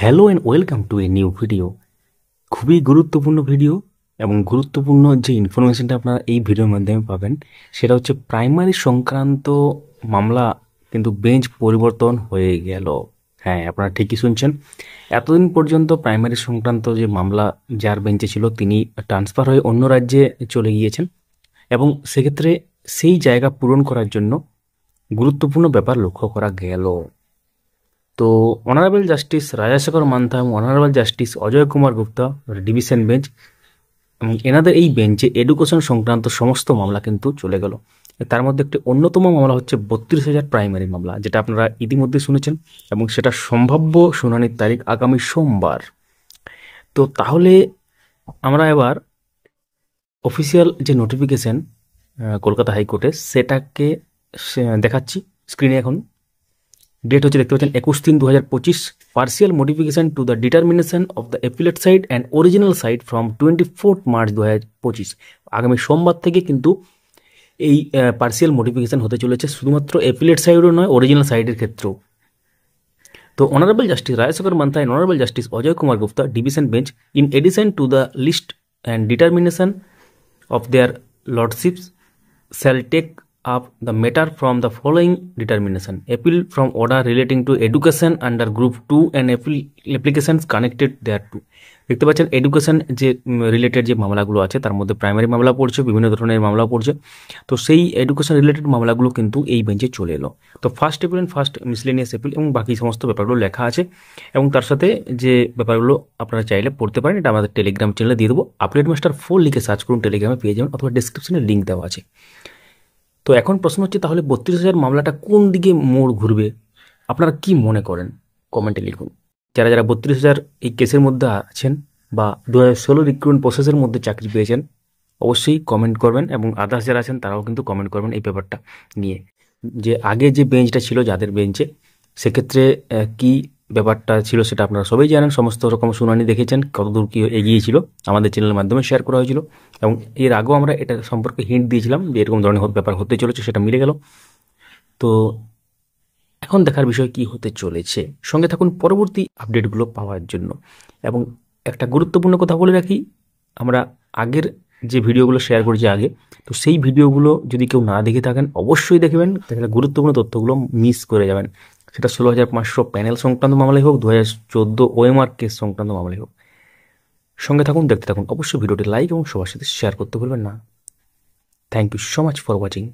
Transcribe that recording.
Hello and welcome to a new video. খুবই গুরুত্বপূর্ণ video এবং গুরুত্বপূর্ণ যে ইনফরমেশনটা আপনারা এই ভিডিওর মাধ্যমে পাবেন সেটা হচ্ছে প্রাইমারি সংক্রান্ত মামলা কিন্তু বেঞ্চ পরিবর্তন হয়ে গেল। হ্যাঁ, আপনারা ঠিকই শুনছেন। এতদিন পর্যন্ত প্রাইমারি সংক্রান্ত যে মামলা যার বেঞ্চে ছিল তিনি ট্রান্সফার হয়ে অন্য রাজ্যে চলে গিয়েছেন এবং সেক্ষেত্রে সেই জায়গা পূরণ করার জন্য গুরুত্বপূর্ণ ব্যাপার লক্ষ্য করা গেল। তো অনারেবল জাস্টিস রাজাশেখর মান্থা এবং honourable justice Ajay Kumar Gupta division bench এবং এনাদের এই বেঞ্চে এডুকেশন সংক্রান্ত সমস্ত মামলা কিন্তু চলে গেল। তার মধ্যে একটি অন্যতম মামলা হচ্ছে 32,000 প্রাইমারি মামলা, যেটা আপনারা ইতিমধ্যে শুনেছেন এবং সেটা সম্ভাব্য শুনানির তারিখ আগামী সোমবার। তো তাহলে আমরা এবার অফিসিয়াল যে নোটিফিকেশন কলকাতা হাইকোর্টে সেটাকে দেখাচ্ছি স্ক্রিনে। এখন ডেট হচ্ছে দেখতে পাচ্ছেন 21/3/2025। Partial modification to the determination of the appellate side and original side from 24 March 2025। আগামী সোমবার থেকে কিন্তু এই পার্সিয়াল মডিফিকেশন হতে চলেছে, শুধুমাত্র অ্যাপিলেট সাইডও নয়, অরিজিনাল সাইডের ক্ষেত্রেও। তো honourable justice Rajasekhar Mantha and honourable justice Ajay Kumar Gupta division bench in addition to the list and determination of their lordships shall take up the matter from the following determination: appeal from order relating to education under group 2 and applications connected thereto। দেখতে পাচ্ছেন education যে related যে মামলাগুলো আছে তার মধ্যে primary মামলা পড়ছে, বিভিন্ন ধরনের মামলা পড়ছে। তো সেই এডুকেশন রিলেটেড মামলাগুলো কিন্তু এই বেঞ্চে চলে এলো। তো first appeal and first miscellaneous appeal এবং বাকি সমস্ত ব্যাপারগুলো লেখা আছে এবং তার সাথে যে ব্যাপারগুলো আপনারা চাইলে পড়তে পারেন, এটা আমাদের টেলিগ্রাম চ্যানেলে দিয়ে দেবো। আপডেট মাস্টার 4 লিখে সার্চ করুন, টেলিগ্রামে পেয়ে যাবেন, অথবা ডিসক্রিপশনে লিঙ্ক দেওয়া আছে। তো এখন প্রশ্ন হচ্ছে, তাহলে 32,000 মামলাটা কোন দিকে মোড় ঘুরবে? আপনারা কি মনে করেন কমেন্টে লিখুন। যারা 32,000 এই কেসের মধ্যে আছেন বা 2016 রিক্রুটমেন্ট প্রসেসের মধ্যে চাকরি পেয়েছেন অবশ্যই কমেন্ট করবেন, এবং আদার্স যারা আছেন তারাও কিন্তু কমেন্ট করবেন এই ব্যাপারটা নিয়ে, যে আগে যে বেঞ্চটা ছিল যাদের বেঞ্চে সেক্ষেত্রে কি ব্যাপারটা ছিল সেটা আপনারা সবাই জানেন। সমস্ত রকম শুনানি দেখেছেন, কতদূর কি এগিয়েছিল, আমাদের চ্যানেলের মাধ্যমে শেয়ার করা হয়েছিল এবং এর আগেও আমরা এটা সম্পর্কে হিন্ট দিয়েছিলাম যে এরকম ধরনের ব্যাপার হতে চলেছে, সেটা মিলে গেল। তো এখন দেখার বিষয় কি হতে চলেছে। সঙ্গে থাকুন পরবর্তী আপডেটগুলো পাওয়ার জন্য। এবং একটা গুরুত্বপূর্ণ কথা বলে রাখি, আমরা আগের যে ভিডিওগুলো শেয়ার করেছি আগে, তো সেই ভিডিওগুলো যদি কেউ না দেখে থাকেন অবশ্যই দেখবেন, তাহলে গুরুত্বপূর্ণ তথ্যগুলো মিস করে যাবেন। সেটা 16,500 প্যানেল সংক্রান্ত মামলাই হোক, 2014 OMR কেস সংক্রান্ত মামলাই হোক। সঙ্গে থাকুন, দেখতে থাকুন। অবশ্যই ভিডিওটি লাইক এবং সবার সাথে শেয়ার করতে ভুলবেন না। Thank you so much for watching.